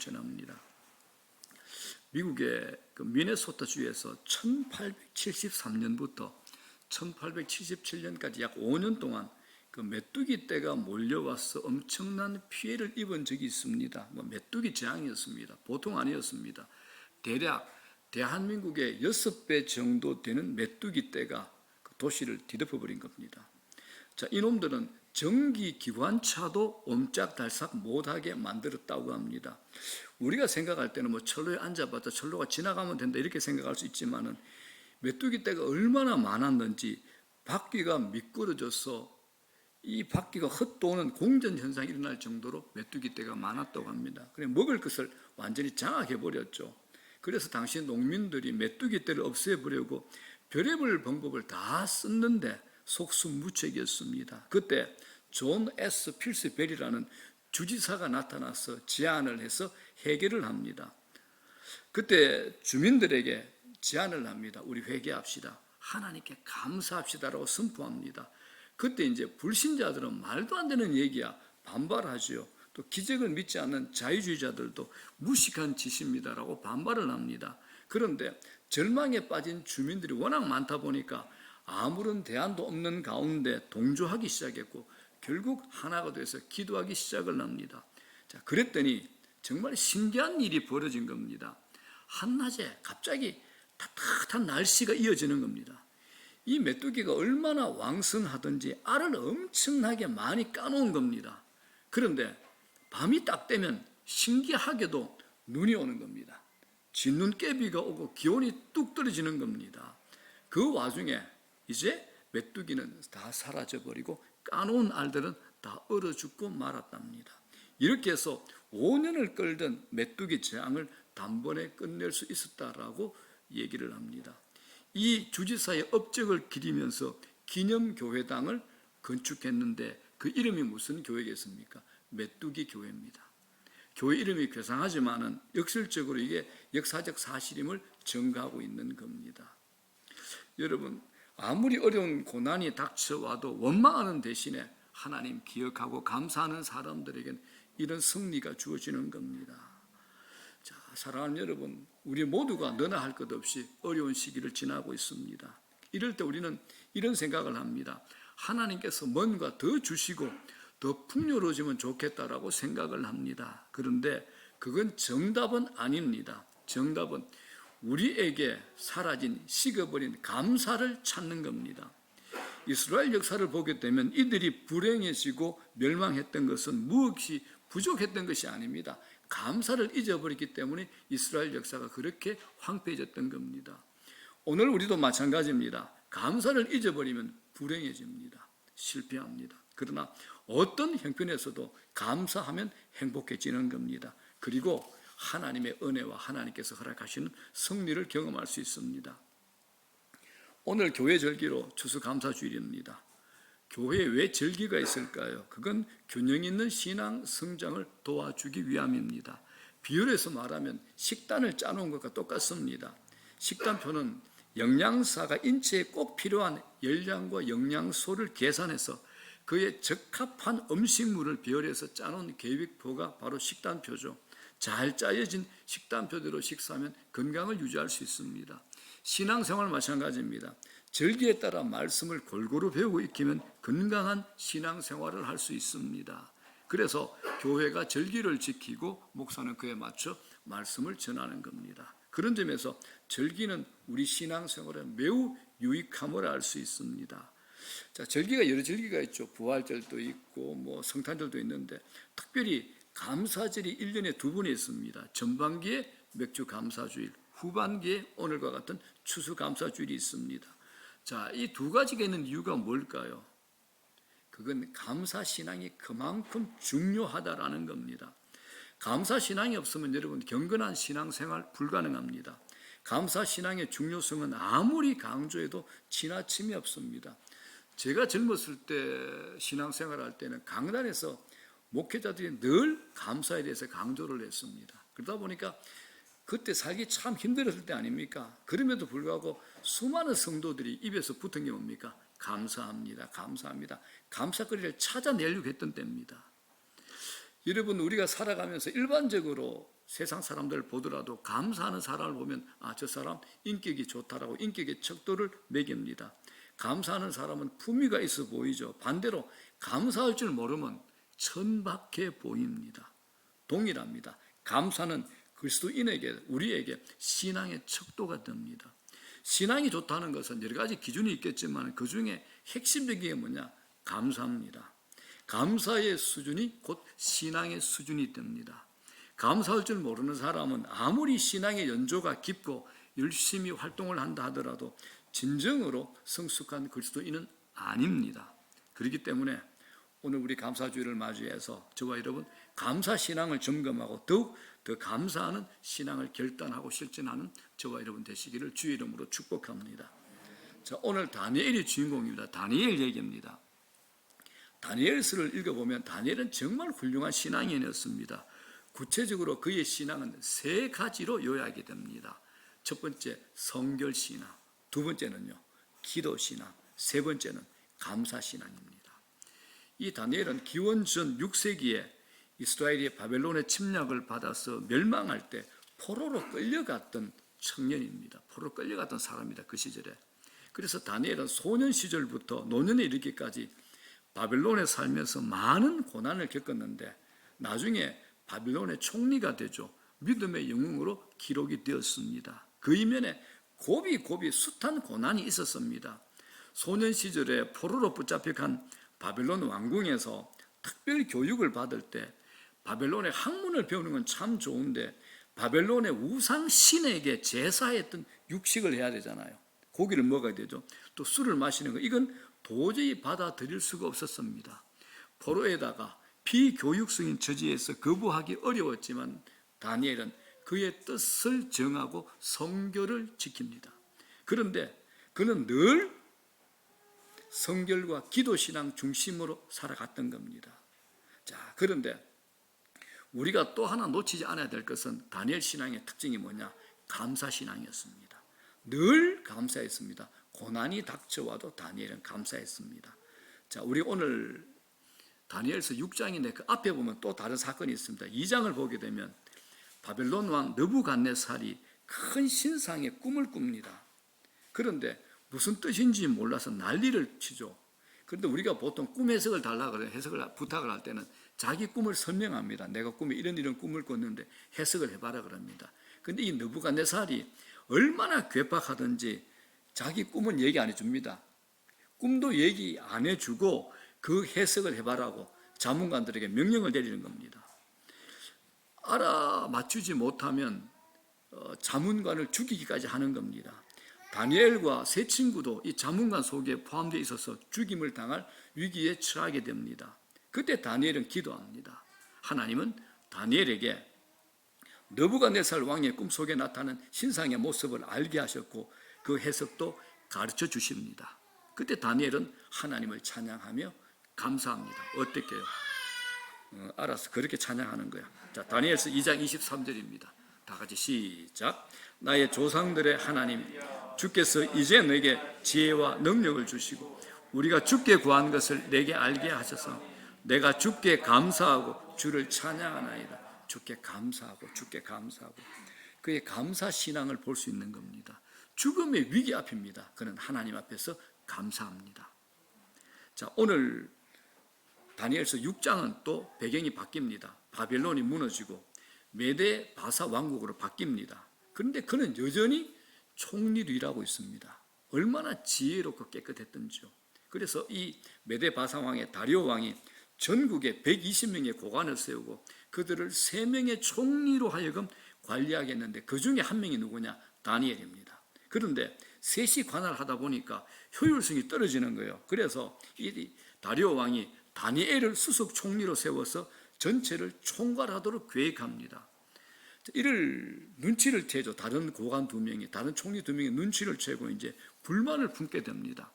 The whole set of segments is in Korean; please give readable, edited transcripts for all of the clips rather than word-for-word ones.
전합니다. 미국의 그 미네소타주에서 1873년부터 1877년까지 약 5년 동안 그 메뚜기 떼가 몰려와서 엄청난 피해를 입은 적이 있습니다. 메뚜기 재앙이었습니다. 보통 아니었습니다. 대략 대한민국의 6배 정도 되는 메뚜기 떼가 그 도시를 뒤덮어버린 겁니다. 자, 이놈들은 전기 기관차도 옴짝달싹 못하게 만들었다고 합니다. 우리가 생각할 때는 철로에 앉아봤자 철로가 지나가면 된다 이렇게 생각할 수 있지만은 메뚜기 떼가 얼마나 많았는지 바퀴가 미끄러져서 이 바퀴가 헛도는 공전 현상이 일어날 정도로 메뚜기 떼가 많았다고 합니다. 그래 먹을 것을 완전히 장악해 버렸죠. 그래서 당시 농민들이 메뚜기 떼를 없애버리고 별의별 방법을 다 썼는데 속수무책이었습니다. 그때 존 S. 필스베리라는 주지사가 나타나서 제안을 해서 해결을 합니다. 그때 주민들에게 제안을 합니다. 우리 회개합시다. 하나님께 감사합시다라고 선포합니다. 그때 이제 불신자들은 말도 안 되는 얘기야 반발하죠. 또 기적을 믿지 않는 자유주의자들도 무식한 짓입니다라고 반발을 합니다. 그런데 절망에 빠진 주민들이 워낙 많다 보니까 아무런 대안도 없는 가운데 동조하기 시작했고 결국 하나가 돼서 기도하기 시작을 합니다. 자, 그랬더니 정말 신기한 일이 벌어진 겁니다. 한낮에 갑자기 따뜻한 날씨가 이어지는 겁니다. 이 메뚜기가 얼마나 왕성하든지 알을 엄청나게 많이 까놓은 겁니다. 그런데 밤이 딱 되면 신기하게도 눈이 오는 겁니다. 진눈깨비가 오고 기온이 뚝 떨어지는 겁니다. 그 와중에 이제 메뚜기는 다 사라져버리고 까놓은 알들은 다 얼어 죽고 말았답니다. 이렇게 해서 5년을 끌던 메뚜기 재앙을 단번에 끝낼 수 있었다라고 얘기를 합니다. 이 주지사의 업적을 기리면서 기념교회당을 건축했는데 그 이름이 무슨 교회겠습니까? 메뚜기 교회입니다. 교회 이름이 괴상하지만은 역설적으로 이게 역사적 사실임을 증거하고 있는 겁니다. 여러분, 아무리 어려운 고난이 닥쳐와도 원망하는 대신에 하나님 기억하고 감사하는 사람들에게는 이런 승리가 주어지는 겁니다. 자, 사랑하는 여러분, 우리 모두가 너나 할 것 없이 어려운 시기를 지나고 있습니다. 이럴 때 우리는 이런 생각을 합니다. 하나님께서 뭔가 더 주시고 더 풍요로워지면 좋겠다라고 생각을 합니다. 그런데 그건 정답은 아닙니다. 정답은 우리에게 사라진, 식어버린 감사를 찾는 겁니다. 이스라엘 역사를 보게 되면 이들이 불행해지고 멸망했던 것은 무엇이 부족했던 것이 아닙니다. 감사를 잊어버렸기 때문에 이스라엘 역사가 그렇게 황폐해졌던 겁니다. 오늘 우리도 마찬가지입니다. 감사를 잊어버리면 불행해집니다. 실패합니다. 그러나 어떤 형편에서도 감사하면 행복해지는 겁니다. 그리고 하나님의 은혜와 하나님께서 허락하시는 승리를 경험할 수 있습니다. 오늘 교회 절기로 추수감사주일입니다. 교회에 왜 절기가 있을까요? 그건 균형 있는 신앙 성장을 도와주기 위함입니다. 비율에서 말하면 식단을 짜놓은 것과 똑같습니다. 식단표는 영양사가 인체에 꼭 필요한 열량과 영양소를 계산해서 그에 적합한 음식물을 비율해서 짜놓은 계획표가 바로 식단표죠. 잘 짜여진 식단표대로 식사하면 건강을 유지할 수 있습니다. 신앙생활 마찬가지입니다. 절기에 따라 말씀을 골고루 배우고 익히면 건강한 신앙생활을 할 수 있습니다. 그래서 교회가 절기를 지키고 목사는 그에 맞춰 말씀을 전하는 겁니다. 그런 점에서 절기는 우리 신앙생활에 매우 유익함을 알 수 있습니다. 자, 절기가 여러 절기가 있죠. 부활절도 있고 성탄절도 있는데 특별히 감사절이 1년에 2번 있습니다. 전반기에 맥주 감사주일, 후반기에 오늘과 같은 추수 감사주일이 있습니다. 자, 이 두 가지가 있는 이유가 뭘까요? 그건 감사신앙이 그만큼 중요하다라는 겁니다. 감사신앙이 없으면 여러분 경건한 신앙생활 불가능합니다. 감사신앙의 중요성은 아무리 강조해도 지나침이 없습니다. 제가 젊었을 때 신앙생활 할 때는 강단에서 목회자들이 늘 감사에 대해서 강조를 했습니다. 그러다 보니까 그때 살기 참 힘들었을 때 아닙니까? 그럼에도 불구하고 수많은 성도들이 입에서 붙은 게 뭡니까? 감사합니다. 감사합니다. 감사거리를 찾아내려고 했던 때입니다. 여러분, 우리가 살아가면서 일반적으로 세상 사람들 보더라도 감사하는 사람을 보면 저 사람 인격이 좋다라고 인격의 척도를 매깁니다. 감사하는 사람은 품위가 있어 보이죠. 반대로 감사할 줄 모르면 천박해 보입니다. 동일합니다. 감사는 그리스도인에게 우리에게 신앙의 척도가 됩니다. 신앙이 좋다는 것은 여러 가지 기준이 있겠지만 그중에 핵심적인 게 뭐냐? 감사입니다. 감사의 수준이 곧 신앙의 수준이 됩니다. 감사할 줄 모르는 사람은 아무리 신앙의 연조가 깊고 열심히 활동을 한다 하더라도 진정으로 성숙한 그리스도인은 아닙니다. 그렇기 때문에 오늘 우리 감사주일을 맞이해서 저와 여러분 감사신앙을 점검하고 더욱 더 감사하는 신앙을 결단하고 실천하는 저와 여러분 되시기를 주의 이름으로 축복합니다. 자, 오늘 다니엘이 주인공입니다. 다니엘 얘기입니다. 다니엘서를 읽어보면 다니엘은 정말 훌륭한 신앙인이었습니다. 구체적으로 그의 신앙은 세 가지로 요약이 됩니다. 첫 번째 성결신앙, 두 번째는요 기도신앙, 세 번째는 감사신앙입니다. 이 다니엘은 기원전 6세기에 이스라엘이 바벨론의 침략을 받아서 멸망할 때 포로로 끌려갔던 청년입니다. 포로로 끌려갔던 사람입니다. 그 시절에. 그래서 다니엘은 소년 시절부터 노년에 이르기까지 바벨론에 살면서 많은 고난을 겪었는데 나중에 바벨론의 총리가 되죠. 믿음의 영웅으로 기록이 되었습니다. 그 이면에 고비 숱한 고난이 있었습니다. 소년 시절에 포로로 붙잡혀 간 바벨론 왕궁에서 특별 교육을 받을 때 바벨론의 학문을 배우는 건 참 좋은데 바벨론의 우상 신에게 제사했던 육식을 해야 되잖아요. 고기를 먹어야 되죠. 또 술을 마시는 거 이건 도저히 받아들일 수가 없었습니다. 포로에다가 비교육성인 처지에서 거부하기 어려웠지만 다니엘은 그의 뜻을 정하고 성결을 지킵니다. 그런데 그는 늘 성결과 기도신앙 중심으로 살아갔던 겁니다. 자, 그런데 우리가 또 하나 놓치지 않아야 될 것은 다니엘 신앙의 특징이 뭐냐? 감사신앙이었습니다. 늘 감사했습니다. 고난이 닥쳐와도 다니엘은 감사했습니다. 자, 우리 오늘 다니엘서 6장인데 그 앞에 보면 또 다른 사건이 있습니다. 2장을 보게 되면 바벨론 왕 느부갓네살이 큰 신상의 꿈을 꿉니다. 그런데 무슨 뜻인지 몰라서 난리를 치죠. 그런데 우리가 보통 꿈 해석을 달라 그래요. 해석을 부탁을 할 때는 자기 꿈을 설명합니다. 내가 꿈에 이런 꿈을 꿨는데 해석을 해봐라 그럽니다. 그런데 이 느부갓네살이 얼마나 괴팍하든지 자기 꿈은 얘기 안 해줍니다. 꿈도 얘기 안 해주고 그 해석을 해봐라고 자문관들에게 명령을 내리는 겁니다. 알아맞추지 못하면 자문관을 죽이기까지 하는 겁니다. 다니엘과 세 친구도 이 자문관 속에 포함되어 있어서 죽임을 당할 위기에 처하게 됩니다. 그때 다니엘은 기도합니다. 하나님은 다니엘에게 느부갓네살 왕의 꿈속에 나타나는 신상의 모습을 알게 하셨고 그 해석도 가르쳐 주십니다. 그때 다니엘은 하나님을 찬양하며 감사합니다. 어떻게요? 알았어. 그렇게 찬양하는 거야. 자, 다니엘서 2장 23절입니다. 다 같이 시작. 나의 조상들의 하나님 주께서 이제 내게 지혜와 능력을 주시고 우리가 주께 구한 것을 내게 알게 하셔서 내가 주께 감사하고 주를 찬양하나이다. 주께 감사하고 그의 감사 신앙을 볼 수 있는 겁니다. 죽음의 위기 앞입니다. 그는 하나님 앞에서 감사합니다. 자, 오늘 다니엘서 6장은 또 배경이 바뀝니다. 바벨론이 무너지고 메데 바사 왕국으로 바뀝니다. 그런데 그는 여전히 총리로 일하고 있습니다. 얼마나 지혜롭고 깨끗했던지요. 그래서 이 메데 바사 왕의 다리오 왕이 전국에 120명의 고관을 세우고 그들을 3명의 총리로 하여금 관리하게 했는데 그 중에 한 명이 누구냐? 다니엘입니다. 그런데 셋이 관할하다 보니까 효율성이 떨어지는 거예요. 그래서 이 다리오 왕이 다니엘을 수석 총리로 세워서 전체를 총괄하도록 계획합니다. 이를 눈치를 채죠. 다른 고관 2명이, 다른 총리 2명이 눈치를 채고 이제 불만을 품게 됩니다.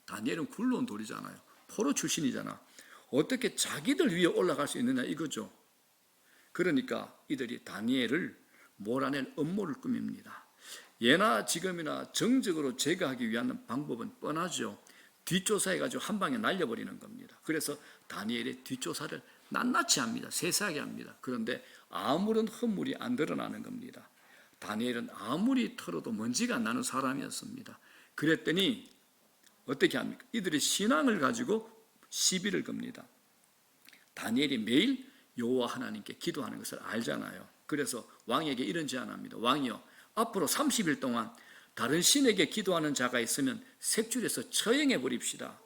다니엘은 굴러온 돌이잖아요. 포로 출신이잖아. 어떻게 자기들 위에 올라갈 수 있느냐 이거죠. 그러니까 이들이 다니엘을 몰아낼 음모를 꾸밉니다. 예나 지금이나 정적으로 제거하기 위한 방법은 뻔하죠. 뒷조사해가지고 한 방에 날려버리는 겁니다. 그래서 다니엘의 뒷조사를 낱낱이 합니다. 세세하게 합니다. 그런데 아무런 흠물이 안 드러나는 겁니다. 다니엘은 아무리 털어도 먼지가 안 나는 사람이었습니다. 그랬더니 어떻게 합니까? 이들의 신앙을 가지고 시비를 겁니다. 다니엘이 매일 여호와 하나님께 기도하는 것을 알잖아요. 그래서 왕에게 이런 제안합니다. 왕이요, 앞으로 30일 동안 다른 신에게 기도하는 자가 있으면 색출해서 처형해 버립시다.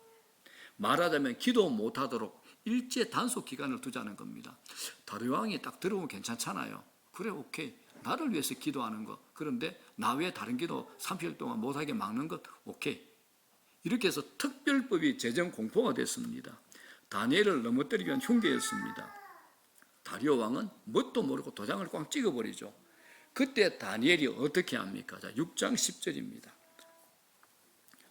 말하자면 기도 못하도록 일제 단속 기간을 두자는 겁니다. 다른 왕이 딱 들어오면 괜찮잖아요. 그래, 오케이. 나를 위해서 기도하는 것. 그런데 나 외에 다른 기도 30일 동안 못하게 막는 것, 오케이. 이렇게 해서 특별법이 제정 공포가 됐습니다. 다니엘을 넘어뜨리기 위한 흉계였습니다. 다리오 왕은 뭣도 모르고 도장을 꽝 찍어버리죠. 그때 다니엘이 어떻게 합니까? 자, 6장 10절입니다.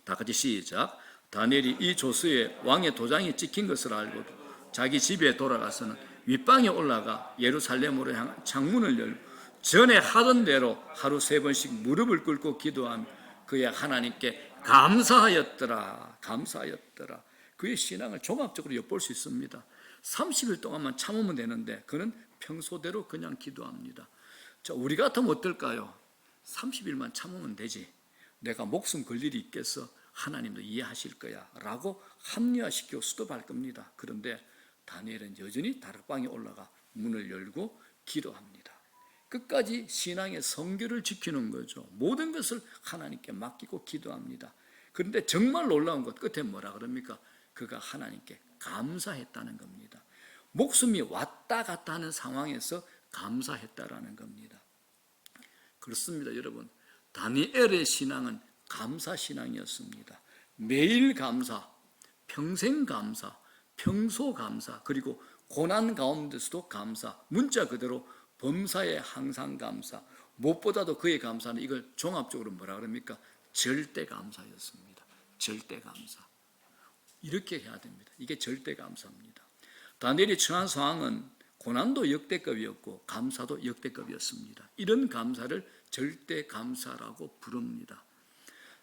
다 같이 시작. 다니엘이 이 조서에 왕의 도장이 찍힌 것을 알고 자기 집에 돌아가서는 윗방에 올라가 예루살렘으로 향한 창문을 열고 전에 하던 대로 하루 3번씩 무릎을 꿇고 기도하며 그의 하나님께 감사하였더라. 감사하였더라. 그의 신앙을 종합적으로 엿볼 수 있습니다. 30일 동안만 참으면 되는데 그는 평소대로 그냥 기도합니다. 자, 우리 같으면 어떨까요? 30일만 참으면 되지. 내가 목숨 걸 일이 있겠어. 하나님도 이해하실 거야 라고 합리화시켜 수도할 겁니다. 그런데 다니엘은 여전히 다락방에 올라가 문을 열고 기도합니다. 끝까지 신앙의 성결을 지키는 거죠. 모든 것을 하나님께 맡기고 기도합니다. 그런데 정말 놀라운 것 끝에 뭐라 그럽니까? 그가 하나님께 감사했다는 겁니다. 목숨이 왔다 갔다 하는 상황에서 감사했다라는 겁니다. 그렇습니다, 여러분. 다니엘의 신앙은 감사 신앙이었습니다. 매일 감사, 평생 감사, 평소 감사, 그리고 고난 가운데서도 감사, 문자 그대로 범사에 항상 감사, 무엇보다도 그의 감사는 이걸 종합적으로 뭐라 그럽니까? 절대 감사였습니다. 절대 감사. 이렇게 해야 됩니다. 이게 절대 감사입니다. 다니엘이 처한 상황은 고난도 역대급이었고 감사도 역대급이었습니다. 이런 감사를 절대 감사라고 부릅니다.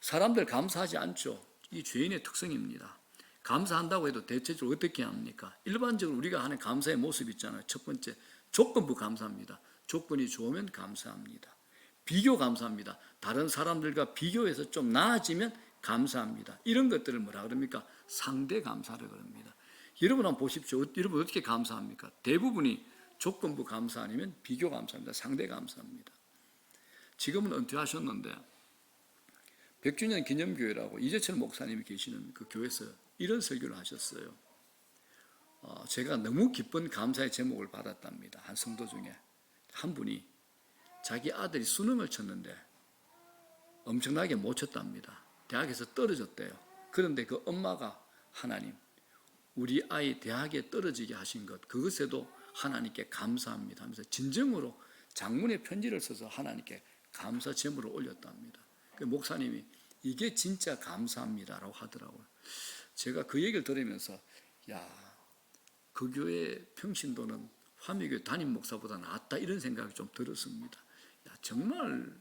사람들 감사하지 않죠. 이 죄인의 특성입니다. 감사한다고 해도 대체적으로 어떻게 합니까? 일반적으로 우리가 하는 감사의 모습 있잖아요. 첫 번째, 조건부 감사합니다. 조건이 좋으면 감사합니다. 비교 감사합니다. 다른 사람들과 비교해서 좀 나아지면 감사합니다. 이런 것들을 뭐라 그럽니까? 상대 감사를 그럽니다. 여러분 한번 보십시오. 여러분 어떻게 감사합니까? 대부분이 조건부 감사 아니면 비교 감사입니다. 상대 감사입니다. 지금은 은퇴하셨는데 100주년 기념교회라고 이재철 목사님이 계시는 그 교회에서 이런 설교를 하셨어요. 제가 너무 기쁜 감사의 제목을 받았답니다. 한 성도 중에 한 분이 자기 아들이 수능을 쳤는데 엄청나게 못 쳤답니다. 대학에서 떨어졌대요. 그런데 그 엄마가 하나님, 우리 아이 대학에 떨어지게 하신 것, 그것에도 하나님께 감사합니다 하면서 진정으로 장문의 편지를 써서 하나님께 감사 제물을 올렸답니다. 그 목사님이 이게 진짜 감사합니다라고 하더라고요. 제가 그 얘기를 들으면서 그 교회 평신도는 화미교회 담임 목사보다 낫다 이런 생각이 좀 들었습니다. 정말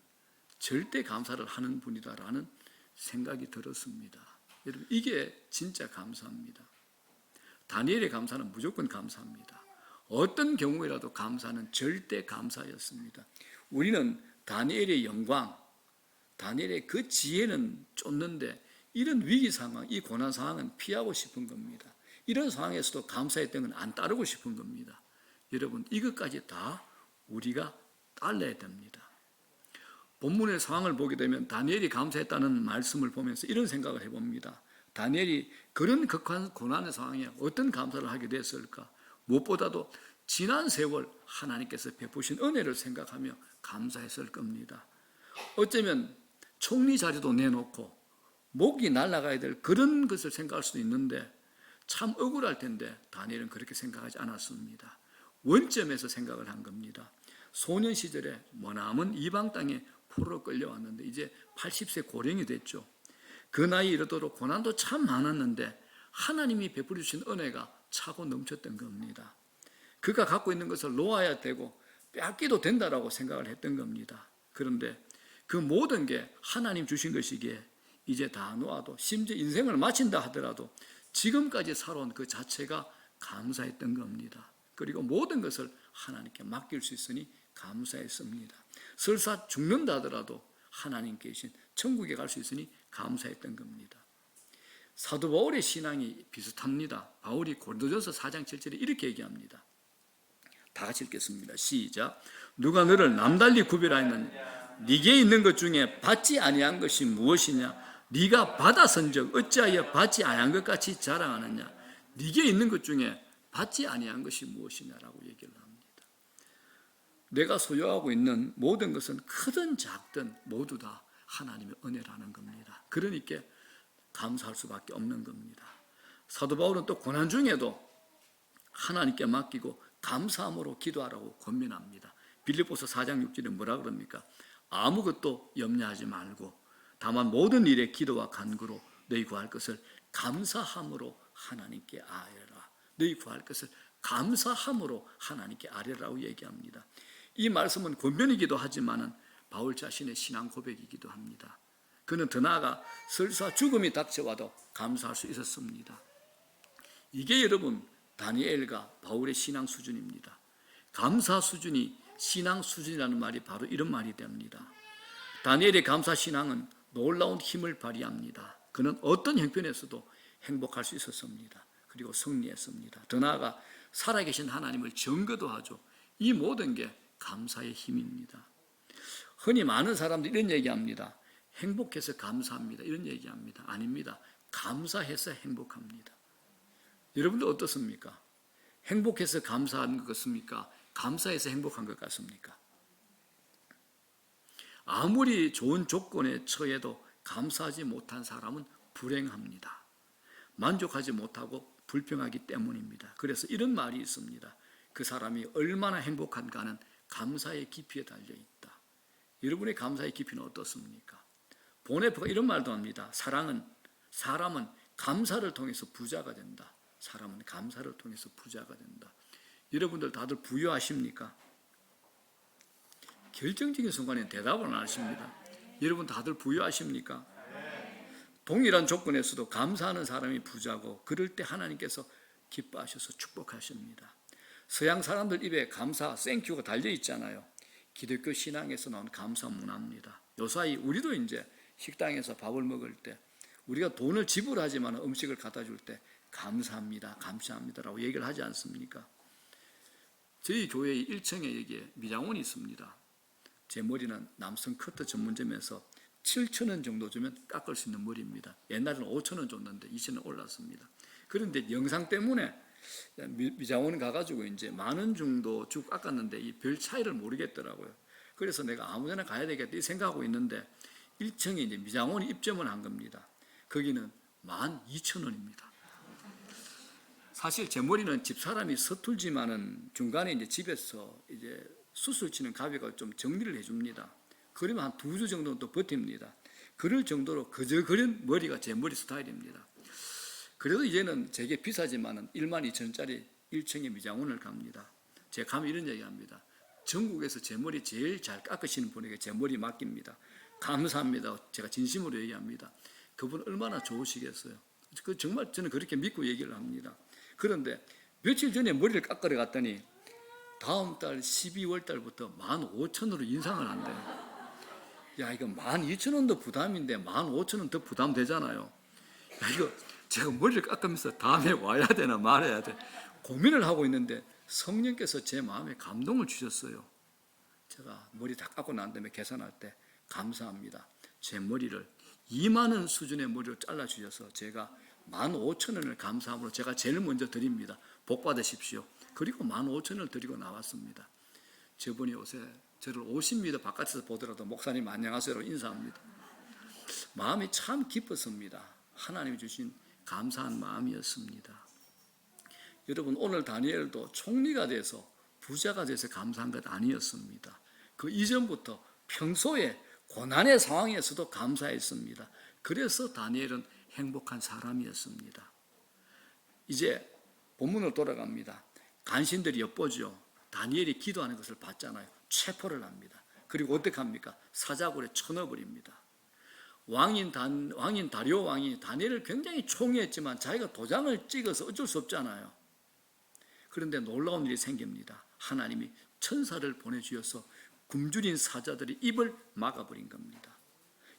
절대 감사를 하는 분이다라는 생각이 들었습니다. 여러분, 이게 진짜 감사입니다. 다니엘의 감사는 무조건 감사합니다. 어떤 경우에라도 감사는 절대 감사였습니다. 우리는 다니엘의 영광, 다니엘의 그 지혜는 쫓는데 이런 위기 상황, 이 고난 상황은 피하고 싶은 겁니다. 이런 상황에서도 감사했던 건 안 따르고 싶은 겁니다. 여러분, 이것까지 다 우리가 따라야 됩니다. 본문의 상황을 보게 되면 다니엘이 감사했다는 말씀을 보면서 이런 생각을 해봅니다. 다니엘이 그런 극한 고난의 상황에 어떤 감사를 하게 됐을까? 무엇보다도 지난 세월 하나님께서 베푸신 은혜를 생각하며 감사했을 겁니다. 어쩌면 총리 자리도 내놓고 목이 날아가야 될 그런 것을 생각할 수도 있는데 참 억울할 텐데 다니엘은 그렇게 생각하지 않았습니다. 원점에서 생각을 한 겁니다. 소년 시절에 머나먼 이방 땅에 포로로 끌려왔는데 이제 80세 고령이 됐죠. 그 나이 이르도록 고난도 참 많았는데 하나님이 베풀어 주신 은혜가 차고 넘쳤던 겁니다. 그가 갖고 있는 것을 놓아야 되고 빼앗기도 된다라고 생각을 했던 겁니다. 그런데 그 모든 게 하나님 주신 것이기에 이제 다 놓아도 심지어 인생을 마친다 하더라도 지금까지 살아온 그 자체가 감사했던 겁니다. 그리고 모든 것을 하나님께 맡길 수 있으니 감사했습니다. 설사 죽는다 하더라도 하나님 계신 천국에 갈 수 있으니 감사했던 겁니다. 사도 바울의 신앙이 비슷합니다. 바울이 고린도전서 4장 7절에 이렇게 얘기합니다. 다 같이 읽겠습니다. 시작. 누가 너를 남달리 구별하였느냐? 네게 있는 것 중에 받지 아니한 것이 무엇이냐? 네가 받아선즉 어찌하여 받지 아니한 것 같이 자랑하느냐? 네게 있는 것 중에 받지 아니한 것이 무엇이냐라고 얘기를 합니다. 내가 소유하고 있는 모든 것은 크든 작든 모두 다 하나님의 은혜라는 겁니다. 그러니까 감사할 수밖에 없는 겁니다. 사도 바울은 또 고난 중에도 하나님께 맡기고 감사함으로 기도하라고 권면합니다. 빌립보서 4장 6절에 뭐라 그럽니까? 아무것도 염려하지 말고 다만 모든 일에 기도와 간구로 너희 구할 것을 감사함으로 하나님께 아뢰라. 너희 구할 것을 감사함으로 하나님께 아뢰라고 얘기합니다. 이 말씀은 권면이기도 하지만은 바울 자신의 신앙 고백이기도 합니다. 그는 더 나아가 설사 죽음이 닥쳐와도 감사할 수 있었습니다. 이게 여러분 다니엘과 바울의 신앙 수준입니다. 감사 수준이 신앙 수준이라는 말이 바로 이런 말이 됩니다. 다니엘의 감사 신앙은 놀라운 힘을 발휘합니다. 그는 어떤 형편에서도 행복할 수 있었습니다. 그리고 승리했습니다. 더 나아가 살아계신 하나님을 증거도 하죠. 이 모든 게 감사의 힘입니다. 흔히 많은 사람들이 이런 얘기합니다. 행복해서 감사합니다. 이런 얘기합니다. 아닙니다. 감사해서 행복합니다. 여러분들 어떻습니까? 행복해서 감사한 것 같습니까? 감사해서 행복한 것 같습니까? 아무리 좋은 조건에 처해도 감사하지 못한 사람은 불행합니다. 만족하지 못하고 불평하기 때문입니다. 그래서 이런 말이 있습니다. 그 사람이 얼마나 행복한가는 감사의 깊이에 달려있다. 여러분의 감사의 깊이는 어떻습니까? 보네프가 이런 말도 합니다. 사람은 감사를 통해서 부자가 된다. 사람은 감사를 통해서 부자가 된다. 여러분들 다들 부유하십니까? 결정적인 순간에 대답을 안 하십니다. 여러분 다들 부유하십니까? 동일한 조건에서도 감사하는 사람이 부자고 그럴 때 하나님께서 기뻐하셔서 축복하십니다. 서양 사람들 입에 감사, 땡큐가 달려있잖아요. 기독교 신앙에서 나온 감사 문화입니다. 요사이 우리도 이제 식당에서 밥을 먹을 때 우리가 돈을 지불하지만 음식을 갖다 줄 때 감사합니다, 감사합니다라고 얘기를 하지 않습니까? 저희 교회의 1층에 여기에 미장원이 있습니다. 제 머리는 남성 커터 전문점에서 7,000원 정도 주면 깎을 수 있는 머리입니다. 옛날에는 5,000원 줬는데 이제는 올랐습니다. 그런데 영상 때문에 미장원 가가지고 이제 10,000원 정도 주고 깎았는데 이 별 차이를 모르겠더라고요. 그래서 내가 아무데나 가야 되겠다 이 생각하고 있는데 1층에 이제 미장원이 입점을 한 겁니다. 거기는 12,000원입니다. 사실 제 머리는 집사람이 서툴지만은 중간에 이제 집에서 이제 수술 치는 가비가 좀 정리를 해줍니다. 그러면 한 2주 정도는 또 버팁니다. 그럴 정도로 그저 그런 머리가 제 머리 스타일입니다. 그래도 이제는 되게 비싸지만은 12,000원짜리 1층에 미장원을 갑니다. 제가 가면 이런 얘기 합니다. 전국에서 제 머리 제일 잘 깎으시는 분에게 제 머리 맡깁니다. 감사합니다. 제가 진심으로 얘기합니다. 그분 얼마나 좋으시겠어요. 정말 저는 그렇게 믿고 얘기를 합니다. 그런데 며칠 전에 머리를 깎으러 갔더니 다음 달 12월 달부터 15,000원으로 인상을 한대요. 야, 이거 12,000원도 부담인데 15,000원 더 부담되잖아요. 야, 이거 제가 머리를 깎으면서 다음에 와야 되나 말아야 돼. 고민을 하고 있는데 성령께서 제 마음에 감동을 주셨어요. 제가 머리 다 깎고 난 다음에 계산할 때 감사합니다. 제 머리를 2만 원 수준의 머리로 잘라주셔서 제가 15,000원을 감사함으로 제가 제일 먼저 드립니다. 복 받으십시오. 그리고 15,000원을 드리고 나왔습니다. 저분이 요새 저를 50m 바깥에서 보더라도 목사님 안녕하세요라고 인사합니다. 마음이 참 기뻤습니다. 하나님이 주신 감사한 마음이었습니다. 여러분 오늘 다니엘도 총리가 돼서 부자가 돼서 감사한 것 아니었습니다. 그 이전부터 평소에 고난의 상황에서도 감사했습니다. 그래서 다니엘은 행복한 사람이었습니다. 이제 본문으로 돌아갑니다. 간신들이 엿보죠. 다니엘이 기도하는 것을 봤잖아요. 체포를 합니다. 그리고 어떻게 합니까? 사자굴에 쳐넣어버립니다. 왕인 다리오 왕이 다니엘을 굉장히 총애했지만 자기가 도장을 찍어서 어쩔 수 없잖아요. 그런데 놀라운 일이 생깁니다. 하나님이 천사를 보내주셔서 굶주린 사자들의 입을 막아버린 겁니다.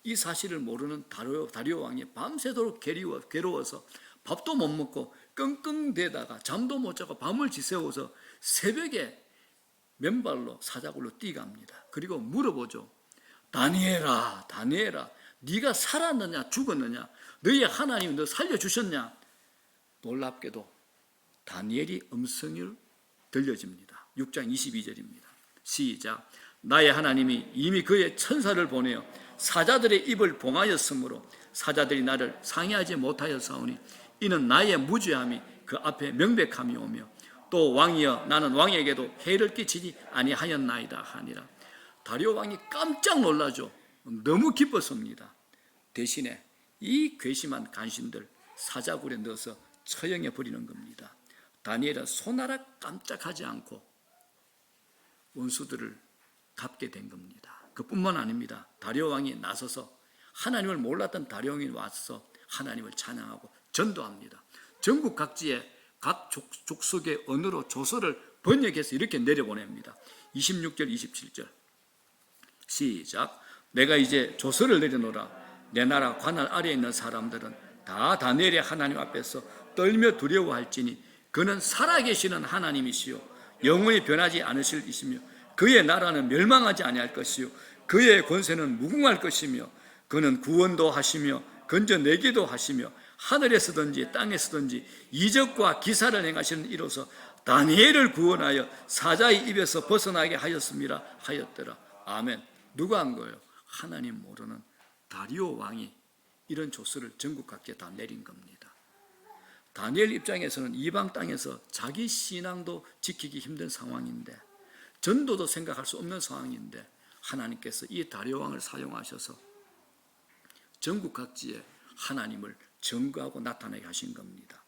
이 사실을 모르는 다리오 왕이 밤새도록 괴로워서 밥도 못 먹고 끙끙대다가 잠도 못 자고 밤을 지새워서 새벽에 맨발로 사자굴로 뛰갑니다. 그리고 물어보죠. 다니엘아, 다니엘아, 네가 살았느냐 죽었느냐? 너희 하나님이 너 살려주셨냐? 놀랍게도 다니엘이 음성을 들려집니다. 6장 22절입니다. 시작. 나의 하나님이 이미 그의 천사를 보내어 사자들의 입을 봉하였으므로 사자들이 나를 상해하지 못하였사오니 이는 나의 무죄함이 그 앞에 명백함이 오며 또 왕이여 나는 왕에게도 해를 끼치지 아니하였나이다 하니라. 다리오 왕이 깜짝 놀라죠. 너무 기뻤습니다. 대신에 이 괘씸한 간신들 사자굴에 넣어서 처형해 버리는 겁니다. 다니엘은 손하나 깜짝하지 않고 원수들을 갚게 된 겁니다. 그뿐만 아닙니다. 다리오 왕이 나서서 하나님을 몰랐던 다리오 왕이 와서 하나님을 찬양하고 전도합니다. 전국 각지에 각 족속의 언어로 조서를 번역해서 이렇게 내려보냅니다. 26절 27절 시작. 내가 이제 조서를 내려놓으라. 내 나라 관할 아래에 있는 사람들은 다 다니엘의 하나님 앞에서 떨며 두려워할지니 그는 살아계시는 하나님이시요 영원히 변하지 않으실 이시며 그의 나라는 멸망하지 아니할 것이요 그의 권세는 무궁할 것이며 그는 구원도 하시며 건져내기도 하시며 하늘에서든지 땅에서든지 이적과 기사를 행하시는 이로서 다니엘을 구원하여 사자의 입에서 벗어나게 하였습니다 하였더라. 아멘. 누가 한 거예요? 하나님 모르는 다리오 왕이 이런 조서를 전국 각지에 다 내린 겁니다. 다니엘 입장에서는 이방 땅에서 자기 신앙도 지키기 힘든 상황인데 전도도 생각할 수 없는 상황인데 하나님께서 이 다리오 왕을 사용하셔서 전국 각지에 하나님을 증거하고 나타나게 하신 겁니다.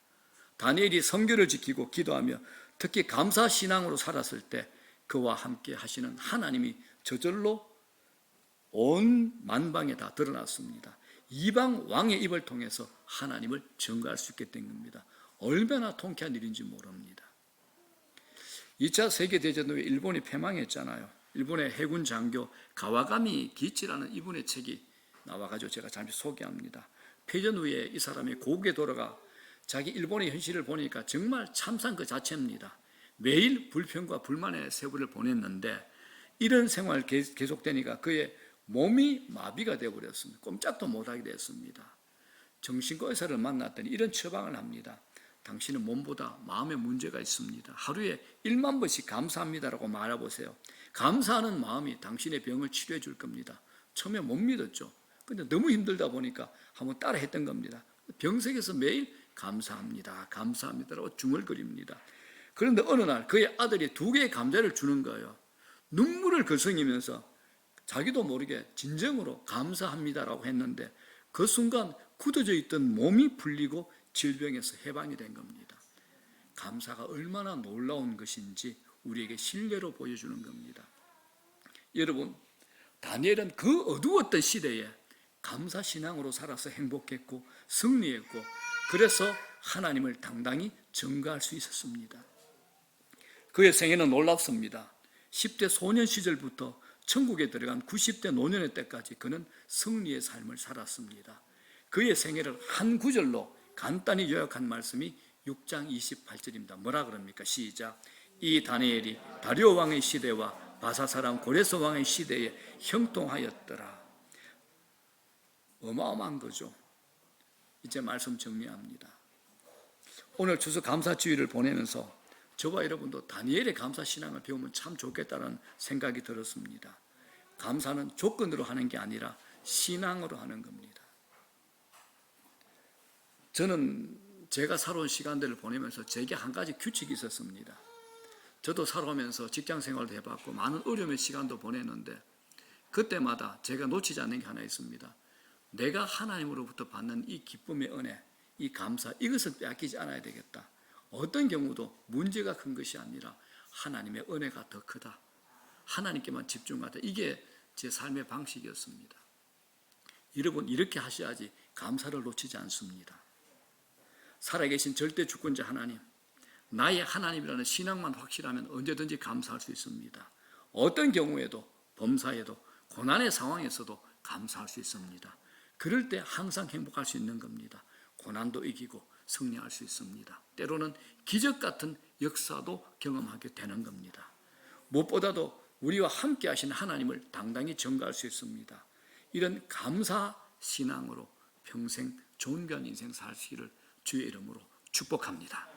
다니엘이 성결을 지키고 기도하며 특히 감사 신앙으로 살았을 때 그와 함께 하시는 하나님이 저절로 온 만방에 다 드러났습니다. 이방 왕의 입을 통해서 하나님을 증거할 수 있게 된 겁니다. 얼마나 통쾌한 일인지 모릅니다. 2차 세계대전 후에 일본이 패망했잖아요. 일본의 해군 장교 가와가미 기치라는 이분의 책이 나와가지고 제가 잠시 소개합니다. 패전 후에 이 사람이 고국에 돌아가 자기 일본의 현실을 보니까 정말 참상 그 자체입니다. 매일 불평과 불만의 세월을 보냈는데 이런 생활 계속되니까 그의 몸이 마비가 되어버렸습니다. 꼼짝도 못하게 됐습니다. 정신과 의사를 만났더니 이런 처방을 합니다. 당신은 몸보다 마음에 문제가 있습니다. 하루에 1만 번씩 감사합니다라고 말해보세요. 감사하는 마음이 당신의 병을 치료해 줄 겁니다. 처음에 못 믿었죠. 근데 너무 힘들다 보니까 한번 따라 했던 겁니다. 병석에서 매일 감사합니다, 감사합니다라고 중얼거립니다. 그런데 어느 날 그의 아들이 2개의 감자를 주는 거예요. 눈물을 글썽이면서 자기도 모르게 진정으로 감사합니다라고 했는데 그 순간 굳어져 있던 몸이 풀리고 질병에서 해방이 된 겁니다. 감사가 얼마나 놀라운 것인지 우리에게 신뢰로 보여주는 겁니다. 여러분, 다니엘은 그 어두웠던 시대에 감사신앙으로 살아서 행복했고 승리했고 그래서 하나님을 당당히 증거할 수 있었습니다. 그의 생애는 놀랍습니다. 10대 소년 시절부터 천국에 들어간 90대 노년의 때까지 그는 승리의 삶을 살았습니다. 그의 생애를 한 구절로 간단히 요약한 말씀이 6장 28절입니다. 뭐라 그럽니까? 시작. 이 다니엘이 다리오 왕의 시대와 바사 사람 고레스 왕의 시대에 형통하였더라. 어마어마한 거죠. 이제 말씀 정리합니다. 오늘 추수 감사주의를 보내면서 저와 여러분도 다니엘의 감사신앙을 배우면 참 좋겠다는 생각이 들었습니다. 감사는 조건으로 하는 게 아니라 신앙으로 하는 겁니다. 저는 제가 살아온 시간들을 보내면서 제게 한 가지 규칙이 있었습니다. 저도 살아오면서 직장생활도 해봤고 많은 어려움의 시간도 보냈는데 그때마다 제가 놓치지 않는 게 하나 있습니다. 내가 하나님으로부터 받는 이 기쁨의 은혜, 이 감사, 이것을 빼앗기지 않아야 되겠다. 어떤 경우도 문제가 큰 것이 아니라 하나님의 은혜가 더 크다. 하나님께만 집중하다. 이게 제 삶의 방식이었습니다. 여러분, 이렇게 하셔야지 감사를 놓치지 않습니다. 살아계신 절대 주권자 하나님, 나의 하나님이라는 신앙만 확실하면 언제든지 감사할 수 있습니다. 어떤 경우에도, 범사에도, 고난의 상황에서도 감사할 수 있습니다. 그럴 때 항상 행복할 수 있는 겁니다. 고난도 이기고 승리할 수 있습니다. 때로는 기적 같은 역사도 경험하게 되는 겁니다. 무엇보다도 우리와 함께 하신 하나님을 당당히 전가할 수 있습니다. 이런 감사 신앙으로 평생 존귀한 인생 사시기를 주의 이름으로 축복합니다.